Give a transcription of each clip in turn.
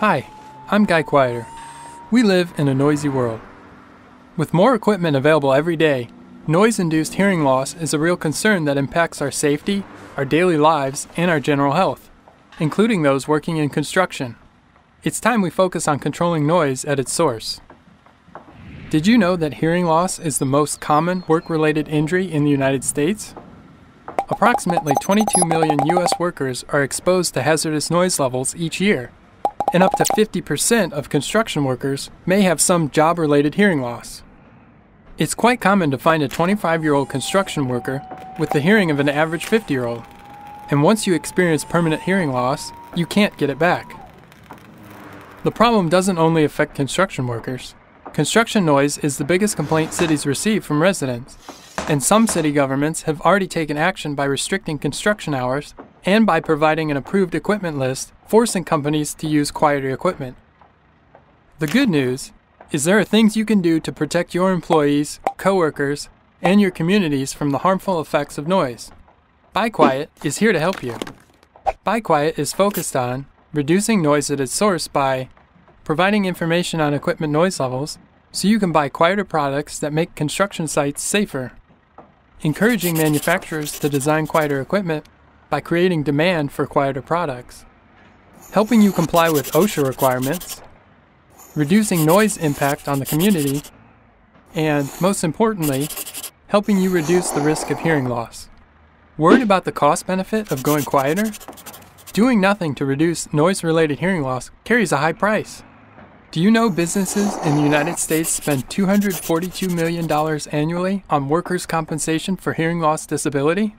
Hi, I'm Guy Quieter. We live in a noisy world. With more equipment available every day, noise-induced hearing loss is a real concern that impacts our safety, our daily lives, and our general health, including those working in construction. It's time we focus on controlling noise at its source. Did you know that hearing loss is the most common work-related injury in the United States? Approximately 22 million U.S. workers are exposed to hazardous noise levels each year, and up to 50% of construction workers may have some job-related hearing loss. It's quite common to find a 25-year-old construction worker with the hearing of an average 50-year-old, and once you experience permanent hearing loss, you can't get it back. The problem doesn't only affect construction workers. Construction noise is the biggest complaint cities receive from residents, and some city governments have already taken action by restricting construction hours and by providing an approved equipment list, forcing companies to use quieter equipment. The good news is there are things you can do to protect your employees, coworkers, and your communities from the harmful effects of noise. Buy Quiet is here to help you. Buy Quiet is focused on reducing noise at its source by providing information on equipment noise levels so you can buy quieter products that make construction sites safer, encouraging manufacturers to design quieter equipment by creating demand for quieter products, helping you comply with OSHA requirements, reducing noise impact on the community, and, most importantly, helping you reduce the risk of hearing loss. Worried about the cost benefit of going quieter? Doing nothing to reduce noise-related hearing loss carries a high price. Do you know businesses in the United States spend $242 million annually on workers' compensation for hearing loss disability?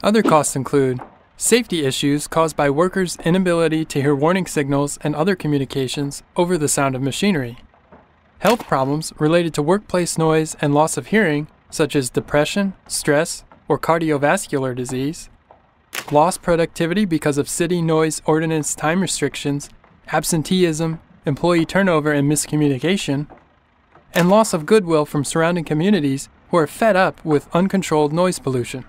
Other costs include safety issues caused by workers' inability to hear warning signals and other communications over the sound of machinery, health problems related to workplace noise and loss of hearing, such as depression, stress, or cardiovascular disease, lost productivity because of city noise ordinance time restrictions, absenteeism, employee turnover and miscommunication, and loss of goodwill from surrounding communities who are fed up with uncontrolled noise pollution.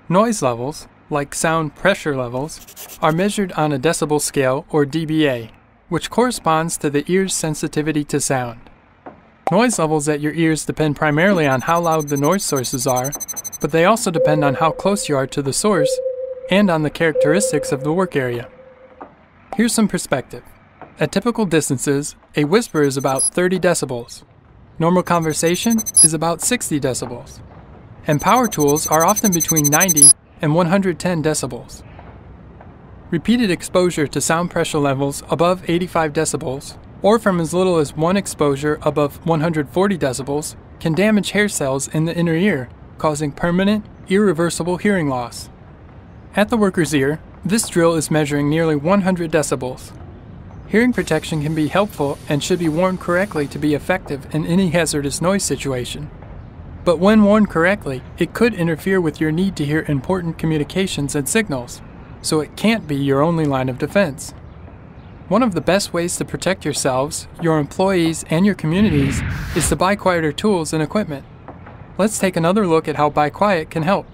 Noise levels, like sound pressure levels, are measured on a decibel scale, or dBA, which corresponds to the ear's sensitivity to sound. Noise levels at your ears depend primarily on how loud the noise sources are, but they also depend on how close you are to the source and on the characteristics of the work area. Here's some perspective. At typical distances, a whisper is about 30 decibels. Normal conversation is about 60 decibels. And power tools are often between 90 and 110 decibels. Repeated exposure to sound pressure levels above 85 decibels, or from as little as one exposure above 140 decibels, can damage hair cells in the inner ear, causing permanent, irreversible hearing loss. At the worker's ear, this drill is measuring nearly 100 decibels. Hearing protection can be helpful and should be worn correctly to be effective in any hazardous noise situation. But when worn correctly, it could interfere with your need to hear important communications and signals, so it can't be your only line of defense. One of the best ways to protect yourselves, your employees, and your communities is to buy quieter tools and equipment. Let's take another look at how Buy Quiet can help.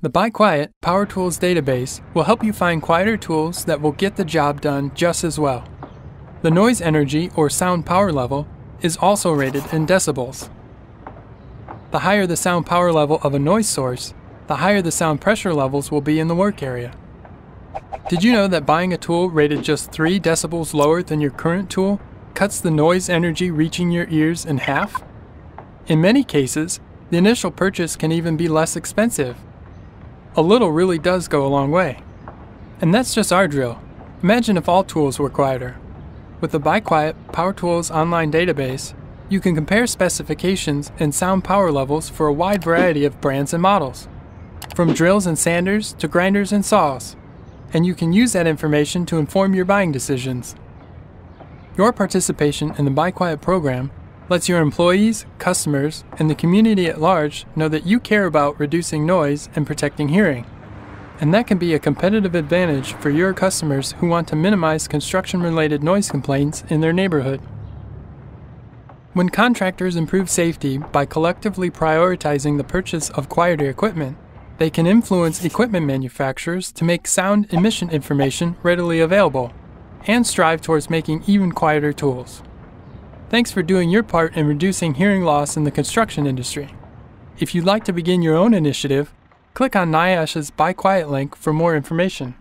The Buy Quiet Power Tools database will help you find quieter tools that will get the job done just as well. The noise energy, or sound power level, is also rated in decibels. The higher the sound power level of a noise source, the higher the sound pressure levels will be in the work area. Did you know that buying a tool rated just 3 decibels lower than your current tool cuts the noise energy reaching your ears in half? In many cases, the initial purchase can even be less expensive. A little really does go a long way. And that's just our drill. Imagine if all tools were quieter. With the Buy Quiet Power Tools online database, you can compare specifications and sound power levels for a wide variety of brands and models, from drills and sanders to grinders and saws, and you can use that information to inform your buying decisions. Your participation in the Buy Quiet program lets your employees, customers, and the community at large know that you care about reducing noise and protecting hearing. And that can be a competitive advantage for your customers who want to minimize construction-related noise complaints in their neighborhood. When contractors improve safety by collectively prioritizing the purchase of quieter equipment, They can influence equipment manufacturers to make sound emission information readily available, and strive towards making even quieter tools. Thanks for doing your part in reducing hearing loss in the construction industry. If you'd like to begin your own initiative, click on NIOSH's Buy Quiet link for more information.